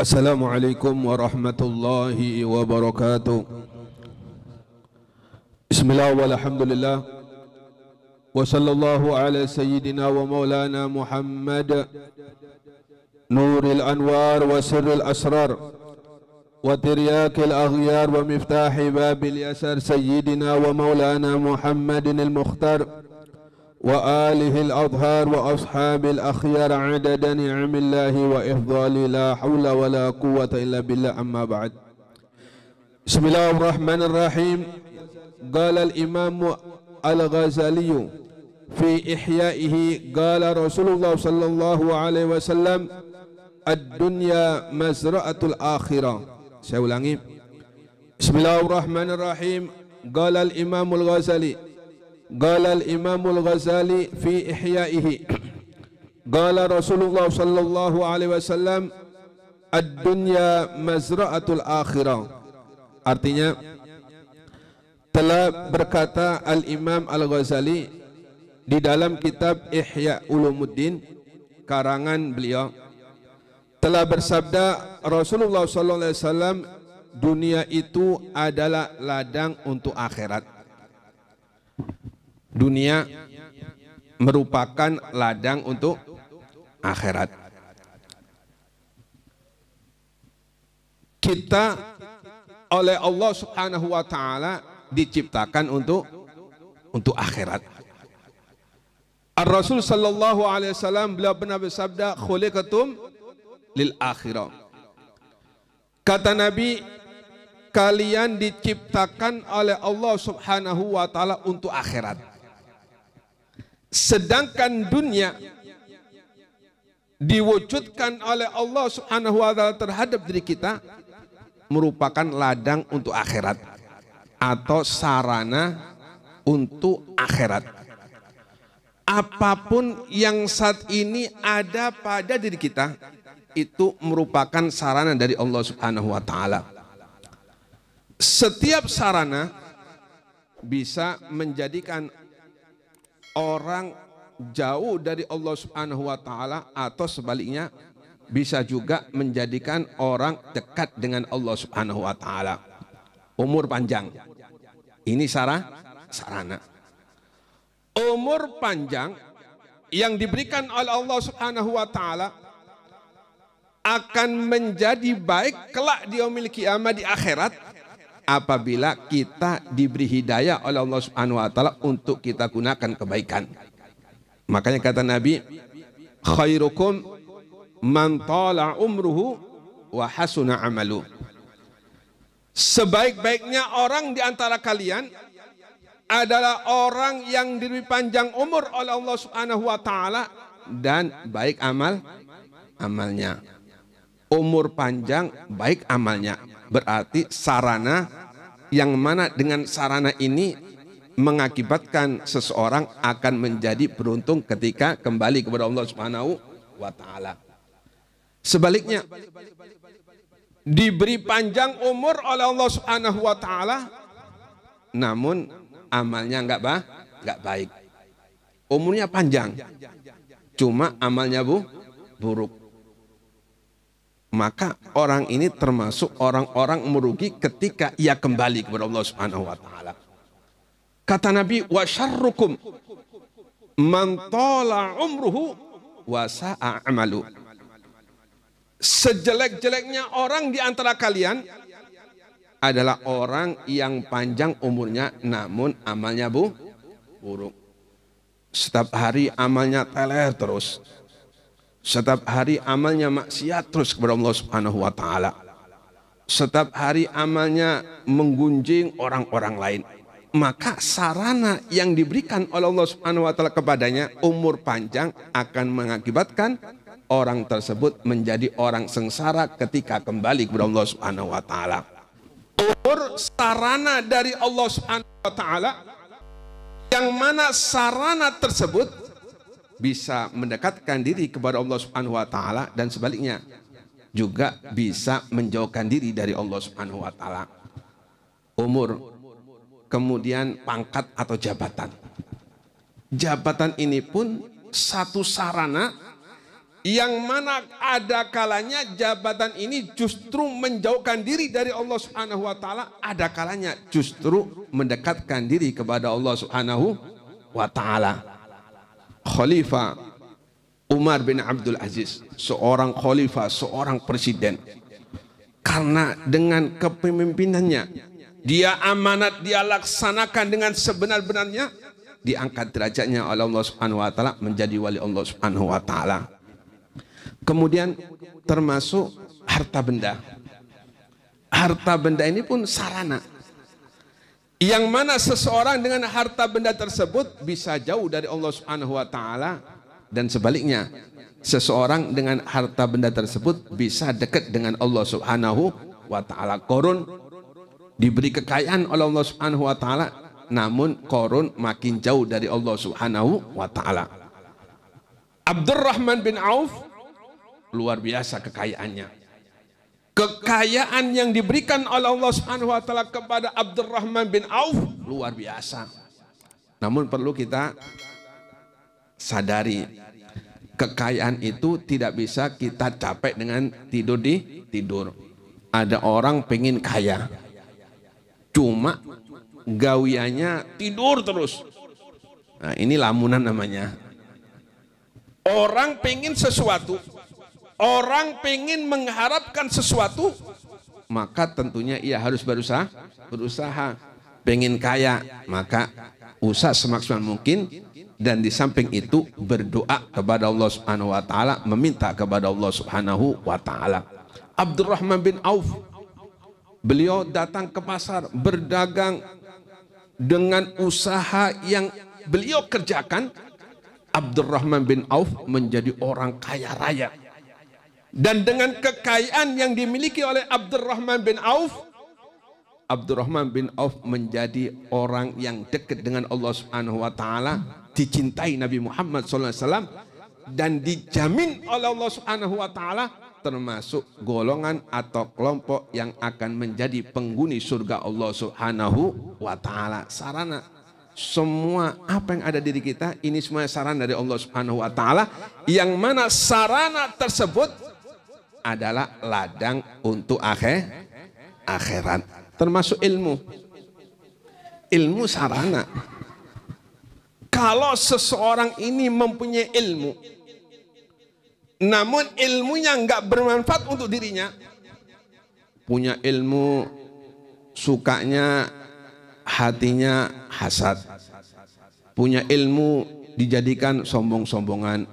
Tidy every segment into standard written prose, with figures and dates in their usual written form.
Assalamualaikum warahmatullahi wabarakatuh. Bismillah walhamdulillah wa sallallahu ala sayyidina wa maulana Muhammad nuril anwar wa sirril asrar wa tiryakil aghyar wa miftahi babil yasar sayyidina wa maulana Muhammadin al-mukhtar وآله الأظهار وأصحاب الأخيار عدد نعم الله وإفضاله لا حول ولا قوة إلا بالله أما بعد. بسم الله الرحمن الرحيم. قال الإمام الغزالي في إحيائه قال رسول الله صلى الله عليه وسلم الدنيا مزرعة الآخرة. Saya ulangi. Bismillahirrahmanirrahim. قال الإمام الغزالي قال الإمام الغزالي في إحيائه قال رسول الله صلى الله عليه وسلم الدنيا مزرعة الآخرة. Artinya telah berkata Al-Imam Al-Ghazali di dalam kitab Ihya Ulumuddin karangan beliau, telah bersabda Rasulullah sallallahu alaihi wasallam, dunia itu adalah ladang untuk akhirat. Dunia merupakan ladang untuk akhirat. Kita oleh Allah Subhanahu wa taala diciptakan untuk akhirat. Ar-Rasul sallallahu alaihi wasallam beliau pernah bersabda, khuliqatum lil akhirah. Kata Nabi, kalian diciptakan oleh Allah Subhanahu wa taala untuk akhirat. Sedangkan dunia diwujudkan oleh Allah Subhanahu wa taala terhadap diri kita merupakan ladang untuk akhirat atau sarana untuk akhirat. Apapun yang saat ini ada pada diri kita itu merupakan sarana dari Allah Subhanahu wa taala. Setiap sarana bisa menjadikan orang jauh dari Allah Subhanahu wa taala atau sebaliknya bisa juga menjadikan orang dekat dengan Allah Subhanahu wa taala. Umur panjang. Ini sarana. Umur panjang yang diberikan oleh Allah Subhanahu wa taala akan menjadi baik kelak di yaumil qiyamah di akhirat apabila kita diberi hidayah oleh Allah Subhanahu wa taala untuk kita gunakan kebaikan. Makanya kata Nabi, khairukum man tala umruhu wa hasuna amalu. Sebaik-baiknya orang di antara kalian adalah orang yang diberi panjang umur oleh Allah Subhanahu wa taala dan baik amalnya. Umur panjang, baik amalnya. Berarti sarana yang mana dengan sarana ini mengakibatkan seseorang akan menjadi beruntung ketika kembali kepada Allah Subhanahu wa taala. Sebaliknya, diberi panjang umur oleh Allah Subhanahu wa taala namun amalnya enggak baik. Umurnya panjang, cuma amalnya buruk. Maka orang ini termasuk orang-orang merugi ketika ia kembali kepada Allah Subhanahu wa taala. Kata Nabi, wa syarrukum man tala umruhu wa sa'a amalu. Sejelek-jeleknya orang di antara kalian adalah orang yang panjang umurnya namun amalnya buruk. Setiap hari amalnya teler terus. Setiap hari amalnya maksiat terus kepada Allah Subhanahu wa taala. Setiap hari amalnya menggunjing orang-orang lain. Maka sarana yang diberikan oleh Allah Subhanahu wa taala kepadanya umur panjang akan mengakibatkan orang tersebut menjadi orang sengsara ketika kembali kepada Allah Subhanahu wa taala. Umur sarana dari Allah Subhanahu wa taala yang mana sarana tersebut bisa mendekatkan diri kepada Allah Subhanahu wa taala dan sebaliknya juga bisa menjauhkan diri dari Allah Subhanahu wa taala. Umur, kemudian pangkat atau jabatan. Jabatan ini pun satu sarana yang mana ada kalanya jabatan ini justru menjauhkan diri dari Allah Subhanahu wa taala, ada kalanya justru mendekatkan diri kepada Allah Subhanahu wa taala. Khalifah Umar bin Abdul Aziz, seorang khalifah, seorang presiden, karena dengan kepemimpinannya, dia amanat, dia laksanakan dengan sebenar-benarnya, diangkat derajatnya oleh Allah Subhanahu wa taala menjadi wali Allah Subhanahu wa taala. Kemudian termasuk harta benda. Harta benda ini pun sarana, yang mana seseorang dengan harta benda tersebut bisa jauh dari Allah Subhanahu wa taala, dan sebaliknya seseorang dengan harta benda tersebut bisa dekat dengan Allah Subhanahu wa taala. Korun diberi kekayaan oleh Allah Subhanahu wa taala, namun korun makin jauh dari Allah Subhanahu wa taala. Abdurrahman bin Auf luar biasa kekayaannya. Kekayaan yang diberikan oleh Allah Subhanahu wa taala kepada Abdurrahman bin Auf luar biasa. Namun perlu kita sadari, kekayaan itu tidak bisa kita capai dengan tidur. Ada orang pengen kaya, cuma gawiannya tidur terus. Nah, ini lamunan namanya. Orang pengen sesuatu, orang pengen mengharapkan sesuatu, maka tentunya ia harus berusaha. Pengen kaya, maka usaha semaksimal mungkin, dan di samping itu berdoa kepada Allah Subhanahu wa taala, meminta kepada Allah Subhanahu wa taala. Abdurrahman bin Auf, beliau datang ke pasar berdagang dengan usaha yang beliau kerjakan. Abdurrahman bin Auf menjadi orang kaya raya. Dan dengan kekayaan yang dimiliki oleh Abdurrahman bin Auf, Abdurrahman bin Auf menjadi orang yang dekat dengan Allah Subhanahu wa taala, dicintai Nabi Muhammad SAW, dan dijamin oleh Allah Subhanahu wa taala termasuk golongan atau kelompok yang akan menjadi penghuni surga Allah Subhanahu wa taala. Sarana semua apa yang ada diri kita ini semua sarana dari Allah Subhanahu wa taala, yang mana sarana tersebut adalah ladang untuk akhirat, termasuk ilmu. Ilmu sarana. Kalau seseorang ini mempunyai ilmu, namun ilmunya nggak bermanfaat untuk dirinya, punya ilmu sukanya hatinya hasad, punya ilmu dijadikan sombong-sombongan,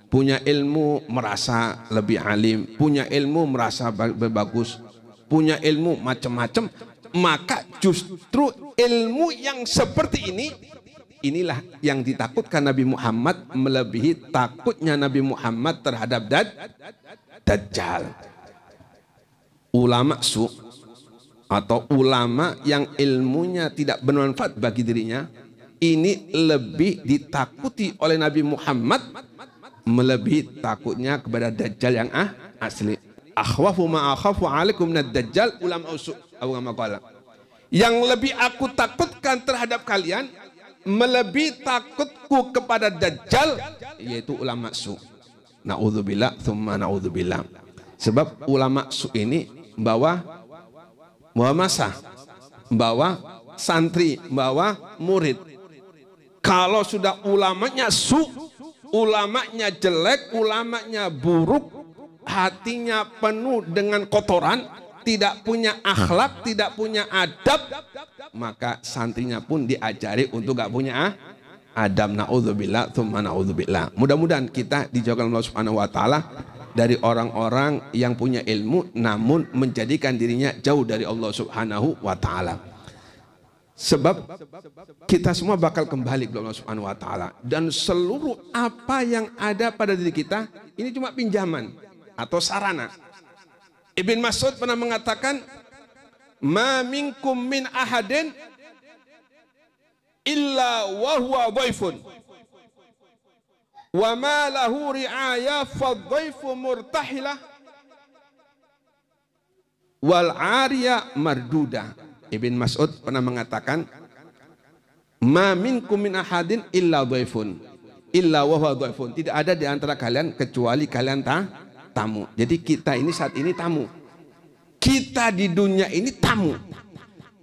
punya ilmu merasa lebih alim, punya ilmu merasa bagus, punya ilmu macam-macam, maka justru ilmu yang seperti ini, inilah yang ditakutkan Nabi Muhammad, melebihi takutnya Nabi Muhammad terhadap Dajjal. Ulama su atau ulama yang ilmunya tidak bermanfaat bagi dirinya, ini lebih ditakuti oleh Nabi Muhammad melebihi takutnya kepada Dajjal yang asli. Akhwafu ma akhafu alaikum minad Dajjal ulama usul. Yang lebih aku takutkan terhadap kalian melebihi takutku kepada Dajjal, yaitu ulama su. Naudzubillah tsumma naudzubillah. Sebab ulama su ini bawa masa, bawa santri, bawa murid. Kalau sudah ulamanya su, ulamanya jelek, ulamanya buruk, hatinya penuh dengan kotoran, tidak punya akhlak, tidak punya adab, maka santrinya pun diajari untuk gak punya adab. Naudzubillah tsumma naudzubillah. Mudah-mudahan kita dijauhkan Allah Subhanahu wa taala dari orang-orang yang punya ilmu namun menjadikan dirinya jauh dari Allah Subhanahu wa taala. Sebab kita semua bakal kembali ke Allah Subhanahu wa taala, dan seluruh apa yang ada pada diri kita ini cuma pinjaman atau sarana. Ibn Mas'ud pernah mengatakan, "Ma minkum min ahadin illa wa huwa dhaifun. Wa ma lahu ri'aya fadhaifu murtahilah wal 'ariya marduda." Ibn Mas'ud pernah mengatakan, "Ma minkum min ahadin illa dhaifun." illa wa huwa dhaifun. Tidak ada di antara kalian kecuali kalian tamu. Jadi kita ini saat ini tamu. Kita di dunia ini tamu.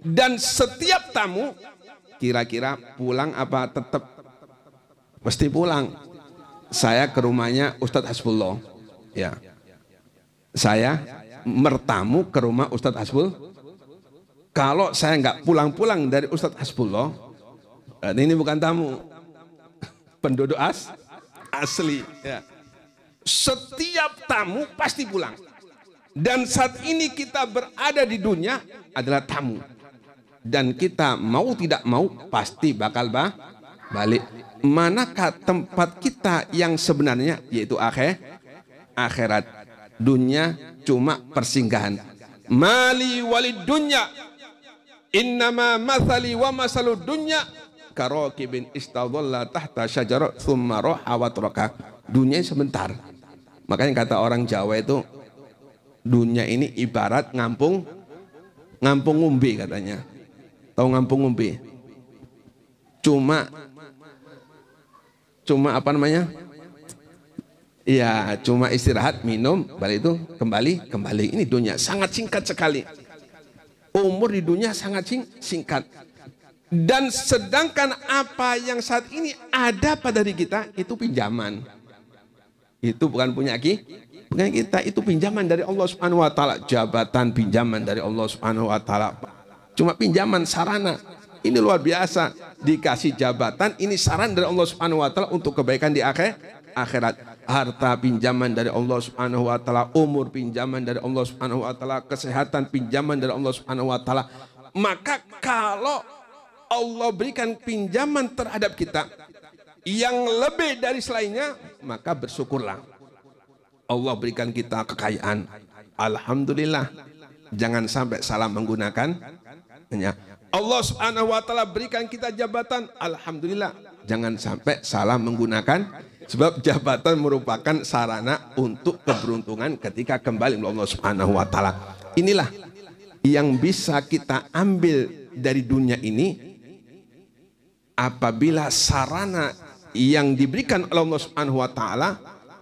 Dan setiap tamu kira-kira pulang apa tetap mesti pulang. Saya ke rumahnya Ustadz Hasbullah. Ya. Saya mertamu ke rumah Ustadz Hasbullah. Kalau saya nggak pulang-pulang dari Ustadz Hasbullah, ini bukan tamu. Penduduk asli. Ya. Setiap tamu pasti pulang. Dan saat ini kita berada di dunia adalah tamu. Dan kita mau tidak mau pasti bakal balik. Manakah tempat kita yang sebenarnya, yaitu akhirat. Dunia cuma persinggahan. Mali walid dunya innama mathali wa masalud dunya karokibin istadhalla tahta syajarah thumma raha wa taraka. Dunia sebentar. Makanya kata orang Jawa itu, dunia ini ibarat ngampung ngumbi katanya. Tahu ngampung ngumbi? Cuma apa namanya? Ya, cuma istirahat, minum, balik itu kembali. Ini dunia sangat singkat sekali. Umur di dunia sangat singkat. Dan sedangkan apa yang saat ini ada pada diri kita itu pinjaman. Itu bukan punya kita, itu pinjaman dari Allah Subhanahu wa taala. Jabatan pinjaman dari Allah Subhanahu wa taala. Cuma pinjaman sarana. Ini luar biasa. Dikasih jabatan, ini saran dari Allah Subhanahu wa taala untuk kebaikan di akhirat. Harta pinjaman dari Allah Subhanahu wa taala, umur pinjaman dari Allah Subhanahu wa taala, kesehatan pinjaman dari Allah Subhanahu wa taala. Maka kalau Allah berikan pinjaman terhadap kita yang lebih dari selainnya, maka bersyukurlah. Allah berikan kita kekayaan, alhamdulillah. Jangan sampai salah menggunakannya. Allah Subhanahu wa taala berikan kita jabatan, alhamdulillah. Jangan sampai salah menggunakan, sebab jabatan merupakan sarana untuk keberuntungan ketika kembali kepada Allah Subhanahu wa taala. Inilah yang bisa kita ambil dari dunia ini. Apabila sarana yang diberikan oleh Allah Subhanahu wa taala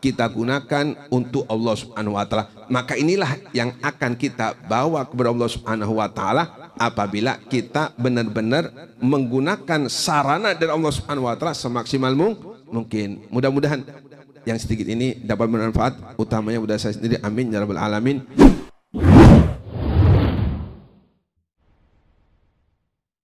kita gunakan untuk Allah Subhanahu wa taala, maka inilah yang akan kita bawa kepada Allah Subhanahu wa taala apabila kita benar-benar menggunakan sarana dari Allah Subhanahu wa taala semaksimal mungkin. Mudah-mudahan yang sedikit ini dapat bermanfaat, utamanya buat saya sendiri. Amin ya rabbal alamin.